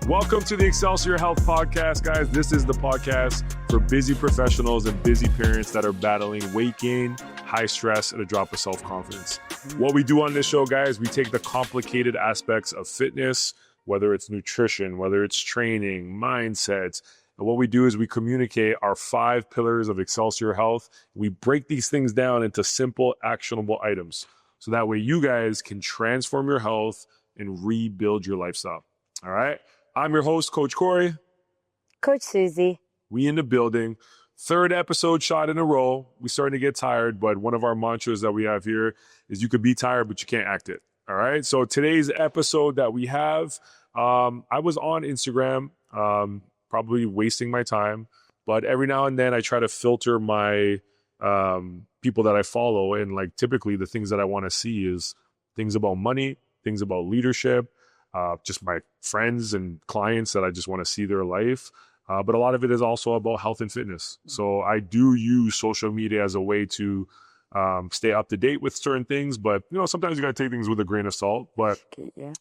Welcome to the Excelsior Health Podcast, guys. This is the podcast for busy professionals and busy parents that are battling weight gain, high stress, and a drop of self-confidence. What we do on this show, guys, we take the complicated aspects of fitness, whether it's nutrition, whether it's training, mindsets, and what we do is we communicate our 5 pillars of Excelsior Health. We break these things down into simple, actionable items. So that way you guys can transform your health and rebuild your lifestyle. All right. I'm your host, Coach Cory. Coach Susie. We in the building. 3rd episode shot in a row. We're starting to get tired, but one of our mantras that we have here is you could be tired, but you can't act it. All right. So today's episode that we have, I was on Instagram, probably wasting my time, but every now and then I try to filter my people that I follow. And like typically the things that I want to see is things about money, things about leadership, just my friends and clients that I just want to see their life. But a lot of it is also about health and fitness. So I do use social media as a way to stay up to date with certain things. But, you know, sometimes you got to take things with a grain of salt. But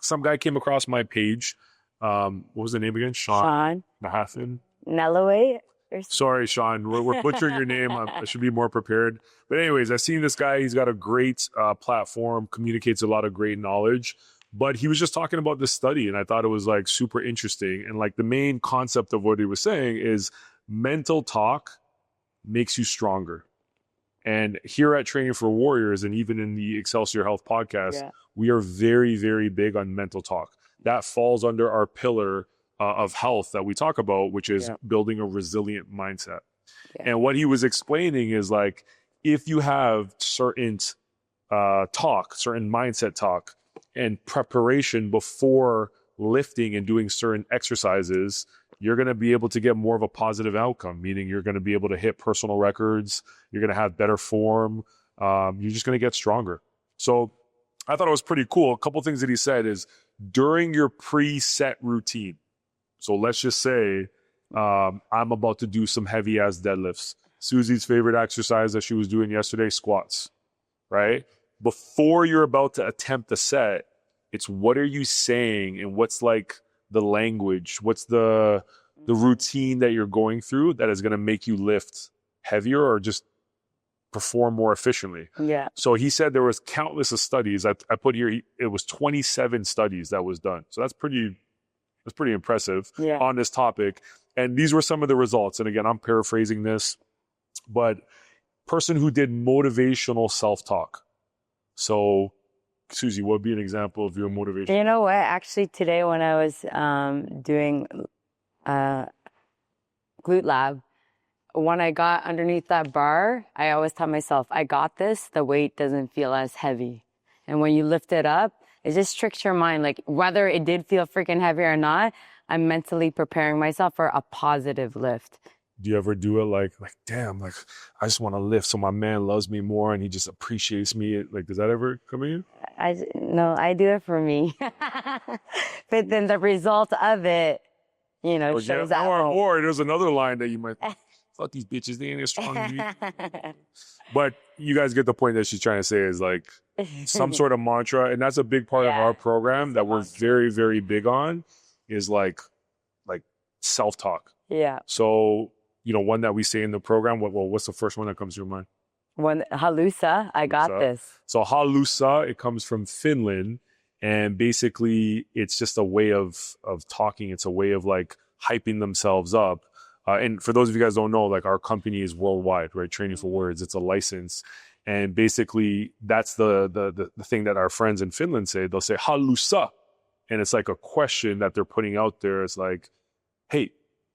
some guy came across my page. What was the name again? Sean Nahathan. Nellaway. Sorry, Sean. We're butchering your name. I should be more prepared. But anyways, I've seen this guy. He's got a great platform, communicates a lot of great knowledge. But he was just talking about this study, and I thought it was like super interesting. And like the main concept of what he was saying is mental talk makes you stronger. And here at Training for Warriors, and even in the Excelsior Health Podcast, we are very, very big on mental talk. That falls under our pillar of health that we talk about, which is building a resilient mindset. And what he was explaining is like, if you have certain certain mindset talk and preparation before lifting and doing certain exercises, you're going to be able to get more of a positive outcome, meaning you're going to be able to hit personal records. You're going to have better form. You're just going to get stronger. So I thought it was pretty cool. A couple of things that he said is during your preset routine. So let's just say I'm about to do some heavy ass deadlifts. Susie's favorite exercise that she was doing yesterday, squats, right? Before you're about to attempt the set, it's what are you saying and what's like the language, what's the routine that you're going through that is going to make you lift heavier or just perform more efficiently. Yeah. So he said there was countless of studies. I put here, it was 27 studies that was done. So that's pretty impressive on this topic. And these were some of the results. And again, I'm paraphrasing this, but person who did motivational self-talk. So Susie, what would be an example of your motivation? You know what? Actually, today when I was doing glute lab, when I got underneath that bar, I always tell myself, I got this. The weight doesn't feel as heavy. And when you lift it up, it just tricks your mind. Like whether it did feel freaking heavy or not, I'm mentally preparing myself for a positive lift. Do you ever do it like damn, like I just want to lift so my man loves me more and he just appreciates me? Like, does that ever come in you? No, I do it for me. But then the result of it, you know, shows out. Or there's another line that you might, fuck these bitches, they ain't as strong as you. But you guys get the point that she's trying to say is like some sort of mantra. And that's a big part of our program that we're very, very big on is like self-talk. Yeah. So, you know, one that we say in the program, what's the first one that comes to your mind? Halusa, I got this. So halusa, it comes from Finland. And basically it's just a way of talking. It's a way of like hyping themselves up. And for those of you guys who don't know, like our company is worldwide, right? Training for Words. It's a license. And basically that's the thing that our friends in Finland say. They'll say halusa. And it's like a question that they're putting out there. It's like, hey,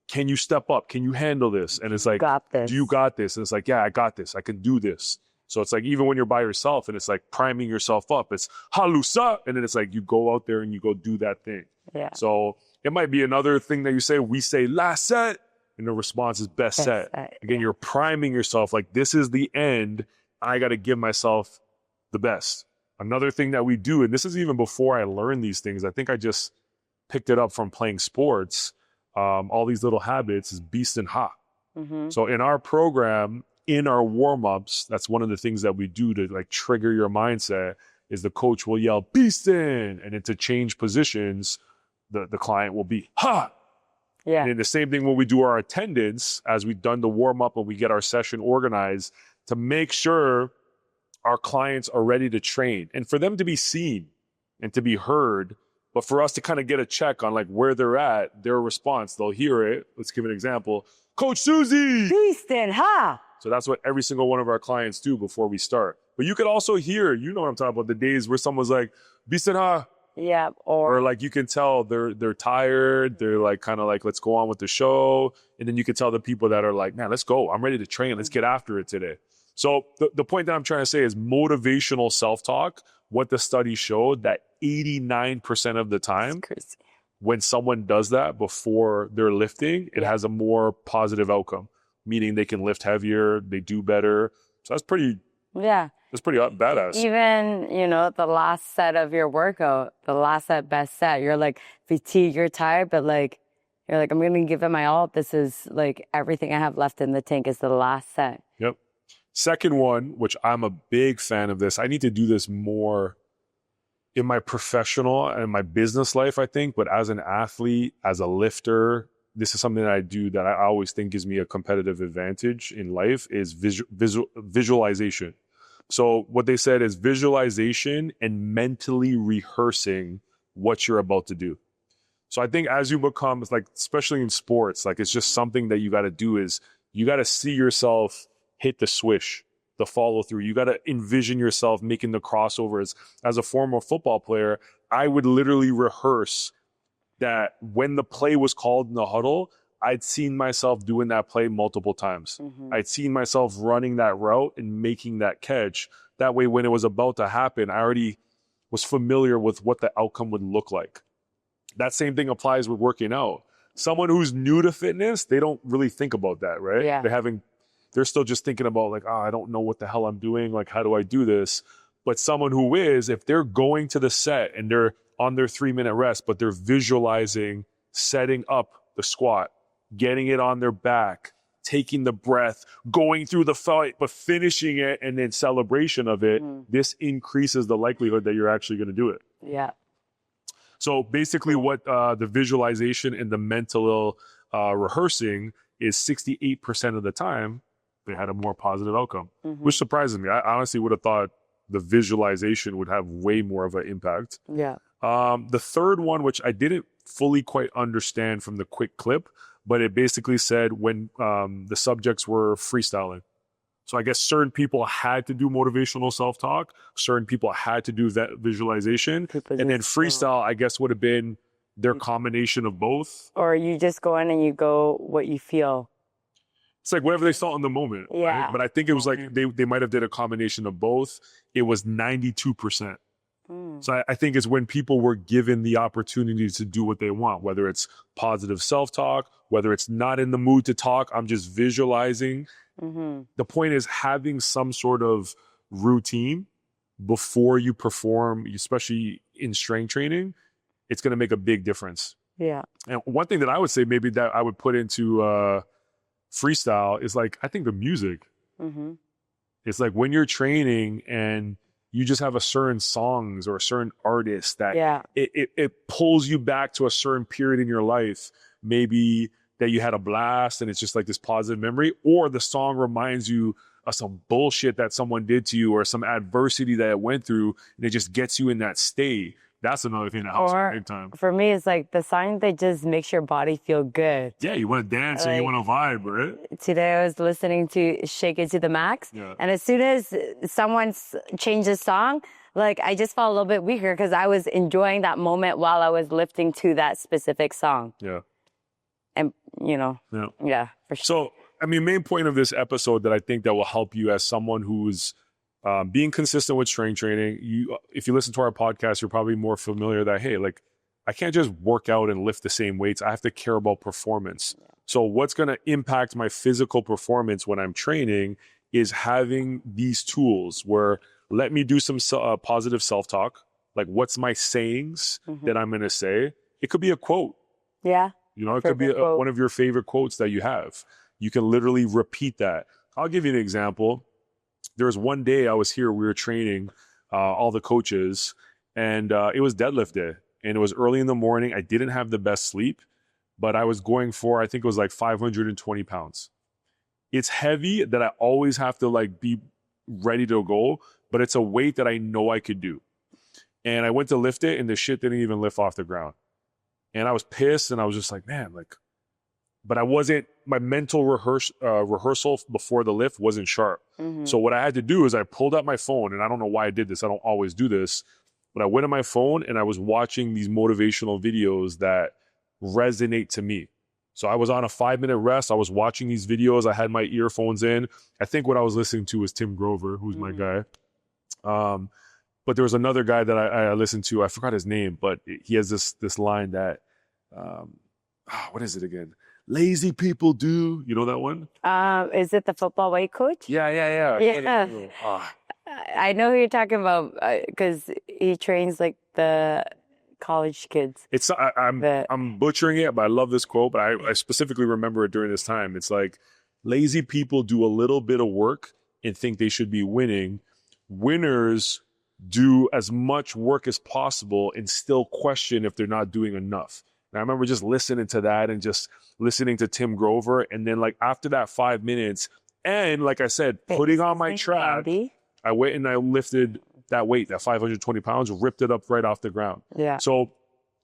can you step up? Can you handle this? And it's like, do you got this? And it's like, yeah, I got this. I can do this. So it's like, even when you're by yourself and it's like priming yourself up, it's halusa. And then it's like, you go out there and you go do that thing. Yeah. So it might be another thing that you say, we say last set and the response is best set. Again, you're priming yourself like this is the end. I got to give myself the best. Another thing that we do, and this is even before I learned these things, I think I just picked it up from playing sports. All these little habits is beast and ha. Mm-hmm. So in our program, in our warm-ups, that's one of the things that we do to like trigger your mindset is the coach will yell beastin', and then to change positions, the client will be, ha! Yeah. And then the same thing when we do our attendance, as we've done the warm up and we get our session organized to make sure our clients are ready to train and for them to be seen and to be heard, but for us to kind of get a check on like where they're at, their response, they'll hear it. Let's give an example. Coach Susie! Beastin', ha! So that's what every single one of our clients do before we start. But you could also hear, you know what I'm talking about, the days where someone's like, Beastin', ha! Yeah. Or like you can tell they're tired. They're like kind of like, let's go on with the show. And then you can tell the people that are like, man, let's go. I'm ready to train. Let's get after it today. So the point that I'm trying to say is motivational self-talk. What the study showed that 89% of the time, when someone does that before they're lifting, it has a more positive outcome, meaning they can lift heavier, they do better. So that's pretty badass. Even, you know, the last set of your workout, the last set, best set, you're like fatigued, you're tired, but like, you're like, I'm going to give it my all. This is like everything I have left in the tank is the last set. Yep. Second one, which I'm a big fan of this. I need to do this more in my professional and my business life, I think. But as an athlete, as a lifter, this is something that I do that I always think gives me a competitive advantage in life is visualization. So what they said is visualization and mentally rehearsing what you're about to do. So I think as you become, it's like, especially in sports, like it's just something that you got to do is you got to see yourself hit the swish, the follow through. You got to envision yourself making the crossovers. As a former football player, I would literally rehearse that when the play was called in the huddle, I'd seen myself doing that play multiple times. Mm-hmm. I'd seen myself running that route and making that catch. That way, when it was about to happen, I already was familiar with what the outcome would look like. That same thing applies with working out. Someone who's new to fitness, they don't really think about that, right? Yeah. They're still just thinking about like, I don't know what the hell I'm doing. Like, how do I do this? But someone who is, if they're going to the set and they're on their 3-minute rest, but they're visualizing setting up the squat, getting it on their back, taking the breath, going through the fight, but finishing it and then celebration of it, this increases the likelihood that you're actually going to do it. Yeah. So basically what the visualization and the mental rehearsing is 68% of the time, they had a more positive outcome, which surprises me. I honestly would have thought the visualization would have way more of an impact. Yeah. The third one, which I didn't fully quite understand from the quick clip, but it basically said when the subjects were freestyling. So I guess certain people had to do motivational self-talk, certain people had to do that visualization, and then freestyle, I guess, would have been their combination of both. Or you just go in and you go what you feel. It's like whatever they felt in the moment. Yeah. Right? But I think it was like they might have did a combination of both. It was 92%. So I think it's when people were given the opportunity to do what they want, whether it's positive self-talk, whether it's not in the mood to talk, I'm just visualizing. The point is having some sort of routine before you perform, especially in strength training, it's going to make a big difference. Yeah. And one thing that I would say maybe that I would put into freestyle is like, I think the music. It's like when you're training and you just have a certain songs or a certain artist that it pulls you back to a certain period in your life, maybe that you had a blast and it's just like this positive memory, or the song reminds you of some bullshit that someone did to you or some adversity that it went through, and it just gets you in that state. That's another thing that helps big time. For me, it's like the song that just makes your body feel good. Yeah, you want to dance and you want to vibe, right? Today I was listening to Shake It to the Max. Yeah. And as soon as someone changes song, like I just felt a little bit weaker because I was enjoying that moment while I was lifting to that specific song. Yeah. And, you know, for sure. So, I mean, main point of this episode that I think that will help you as someone who's being consistent with strength training. If you listen to our podcast, you're probably more familiar that, hey, like I can't just work out and lift the same weights. I have to care about performance. So what's going to impact my physical performance when I'm training is having these tools where let me do some positive self-talk. Like what's my sayings that I'm going to say? It could be a quote. Yeah. You know, it could be one of your favorite quotes that you have. You can literally repeat that. I'll give you an example. There was one day I was here, we were training all the coaches, and it was deadlift day. and it was early in the morning. I didn't have the best sleep, but I was going for, I think it was like 520 pounds. It's heavy that I always have to like be ready to go, but it's a weight that I know I could do. And I went to lift it and the shit didn't even lift off the ground. And I was pissed and I was just like, man, like, but I wasn't, my mental rehearsal before the lift wasn't sharp. So what I had to do is I pulled out my phone, and I don't know why I did this. I don't always do this, but I went on my phone and I was watching these motivational videos that resonate to me. So I was on a 5-minute rest. I was watching these videos. I had my earphones in. I think what I was listening to was Tim Grover, who's my guy. But there was another guy that I listened to. I forgot his name, but he has this line that, what is it again? Lazy people do. You know that one? Is it the football weight coach? Yeah. Yeah. I know who you're talking about because he trains like the college kids. It's I'm butchering it, but I love this quote. But I specifically remember it during this time. It's like, lazy people do a little bit of work and think they should be winning. Winners do as much work as possible and still question if they're not doing enough. And I remember just listening to that and just listening to Tim Grover. And then like after that 5 minutes, and like I said, putting on my track, I went and I lifted that weight, that 520 pounds, ripped it up right off the ground. Yeah. So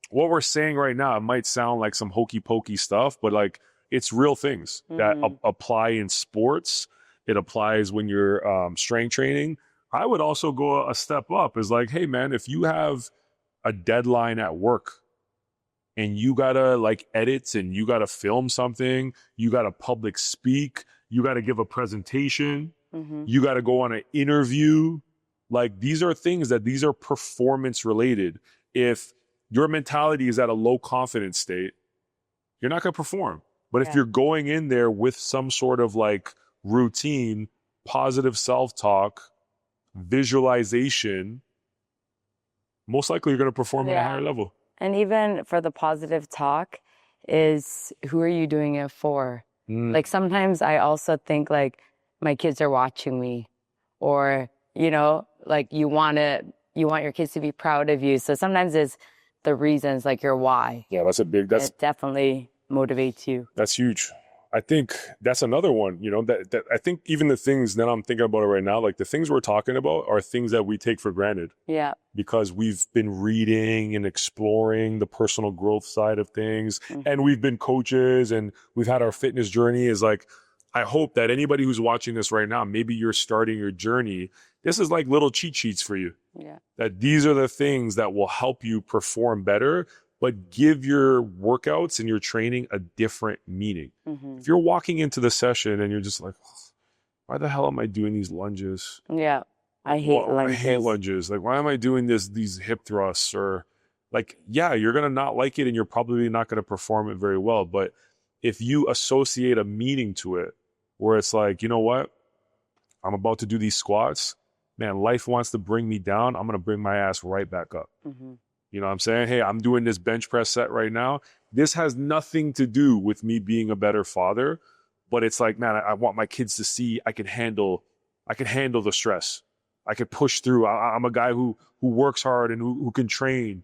what we're saying right now, it might sound like some hokey pokey stuff, but like it's real things that apply in sports. It applies when you're strength training. I would also go a step up is like, hey man, if you have a deadline at work and you gotta like edit and you gotta film something, you gotta public speak, you gotta give a presentation, you gotta go on an interview. Like these are things these are performance related. If your mentality is at a low confidence state, you're not gonna perform. But if you're going in there with some sort of like routine, positive self-talk, visualization, most likely you're gonna perform at a higher level. And even for the positive talk is who are you doing it for? Like sometimes I also think like my kids are watching me or, you know, like you want your kids to be proud of you. So sometimes it's the reasons like your why. Yeah, it definitely motivates you. That's huge. I think that's another one, you know, that I think even the things that I'm thinking about it right now, like the things we're talking about are things that we take for granted. Yeah. Because we've been reading and exploring the personal growth side of things and we've been coaches and we've had our fitness journey is like, I hope that anybody who's watching this right now, maybe you're starting your journey. This is like little cheat sheets for you. Yeah. That these are the things that will help you perform better, but give your workouts and your training a different meaning. If you're walking into the session and you're just like, why the hell am I doing these lunges? Yeah. I hate lunges. I hate lunges. Like, why am I doing these hip thrusts? Or like, yeah, you're going to not like it and you're probably not going to perform it very well. But if you associate a meaning to it where it's like, you know what? I'm about to do these squats. Man, life wants to bring me down. I'm going to bring my ass right back up. You know what I'm saying? Hey, I'm doing this bench press set right now. This has nothing to do with me being a better father, but it's like, man, I want my kids to see I can handle the stress. I could push through. I'm a guy who works hard and who can train.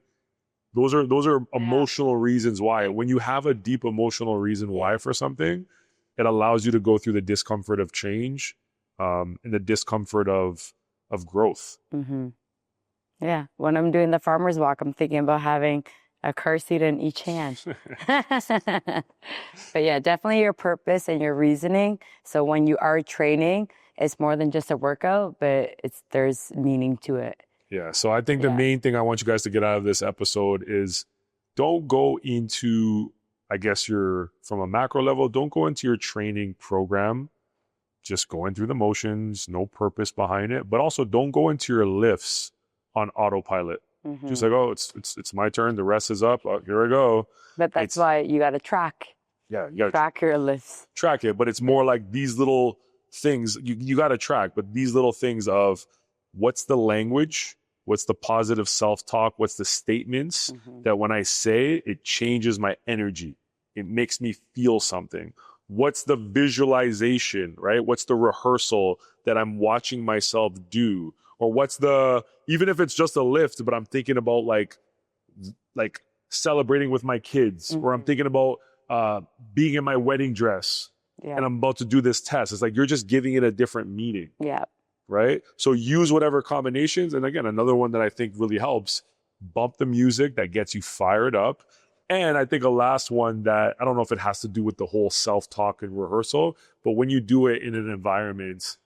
Those are emotional reasons why. When you have a deep emotional reason why for something, it allows you to go through the discomfort of change, and the discomfort of growth. Yeah. When I'm doing the farmer's walk, I'm thinking about having a car seat in each hand. But yeah, definitely your purpose and your reasoning. So when you are training, it's more than just a workout, but there's meaning to it. Yeah. So I think the main thing I want you guys to get out of this episode is don't go into, I guess from a macro level, don't go into your training program just going through the motions, no purpose behind it, but also don't go into your lifts on autopilot. Just like, oh, it's my turn. The rest is up. Oh, here I go. But that's why you got to track. Yeah, you got to track your lifts. Track it, but it's more like these little things you got to track. But these little things of what's the language, what's the positive self-talk, what's the statements that when I say it changes my energy, it makes me feel something. What's the visualization, right? What's the rehearsal that I'm watching myself do? Or what's even if it's just a lift, but I'm thinking about like like celebrating with my kids, or I'm thinking about being in my wedding dress and I'm about to do this test. It's like you're just giving it a different meaning. Yeah. Right? So use whatever combinations. And again, another one that I think really helps, bump the music that gets you fired up. And I think a last one that I don't know if it has to do with the whole self-talk and rehearsal, but when you do it in an environment,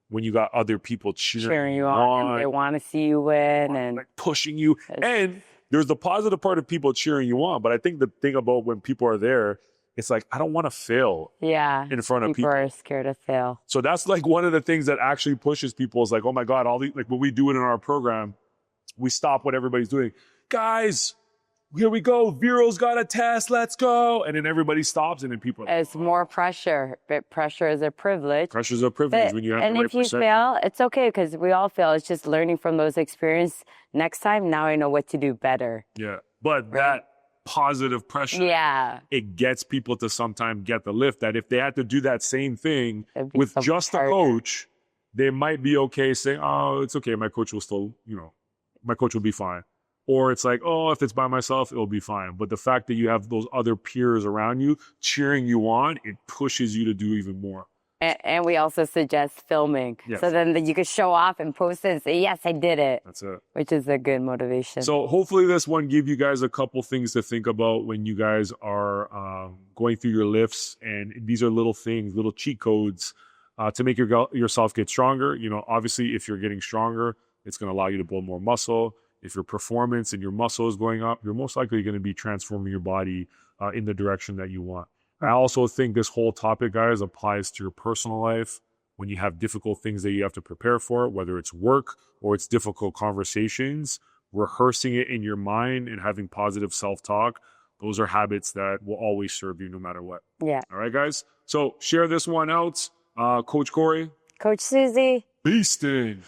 when you got other people cheering you on, they want to see you win and like pushing you. And there's the positive part of people cheering you on. But I think the thing about when people are there, it's like, I don't want to fail in front of people. People are scared to fail. So that's like one of the things that actually pushes people is like, oh my God, all these, like when we do it in our program, we stop what everybody's doing. Guys, here we go. Viro's got a test. Let's go. And then everybody stops and then people are like, it's more pressure. But pressure is a privilege. Pressure's a privilege when you have and the right if you fail, it's okay because we all fail. It's just learning from those experiences. Next time, now I know what to do better. Yeah. But that positive pressure, it gets people to sometimes get the lift that if they had to do that same thing with just a coach, they might be okay saying, oh, it's okay. My coach will still, my coach will be fine. Or it's like, oh, if it's by myself, it'll be fine. But the fact that you have those other peers around you cheering you on, it pushes you to do even more. And we also suggest filming. Yes. So then you can show off and post it and say, yes, I did it. That's it. Which is a good motivation. So hopefully this one gave you guys a couple things to think about when you guys are going through your lifts. And these are little things, little cheat codes to make yourself get stronger. Obviously, if you're getting stronger, it's going to allow you to build more muscle. If your performance and your muscle is going up, you're most likely going to be transforming your body in the direction that you want. I also think this whole topic, guys, applies to your personal life when you have difficult things that you have to prepare for, whether it's work or it's difficult conversations, rehearsing it in your mind and having positive self-talk. Those are habits that will always serve you no matter what. Yeah. All right, guys. So share this one out. Coach Cory. Coach Susie. Beastin'.